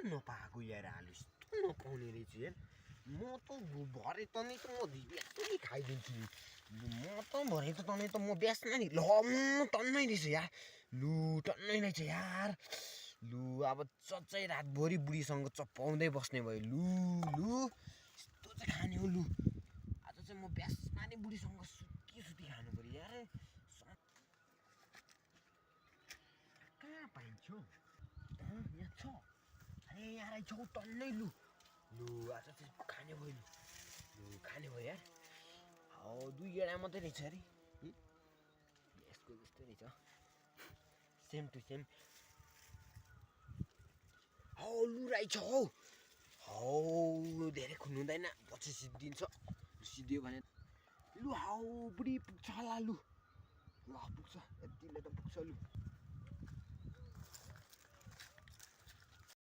नपाएको यार आलु यस्तो नपाउने रहेछ यार म त भरे त नि त म बेच्दै खाइदिन्छु नि म त भरे त तँलाई त म बेच्न नि ल टन्नै रहेछ यार लु टन्नै रहेछ यार लु अब चच्चै रातभरि बुढीसँग चप्पाउँदै बस्ने भयो लु लु यस्तो चाहिँ खाने हो लु आज चाहिँ म बेसमा नि बुढीसँग सुती खानु पर्यो यार कहाँ पाइन्छ यहाँ छ अरे यहाँ रहेछ टन्नै लु लु आज चाहिँ खाने भयो लु खाने भयो यार हो 2 गेडा मात्रै रहेछ अरे यसको जस्तै रहेछ सेम टु सेम हौ लु रहेछ हौ धेरै खुल्नु हुँदैन पछि सिद्धिन्छ सिद्धियो भने लु हौ बुढी पुग्छ होला लु ल पुग्छ यतिले त पुग्छ लु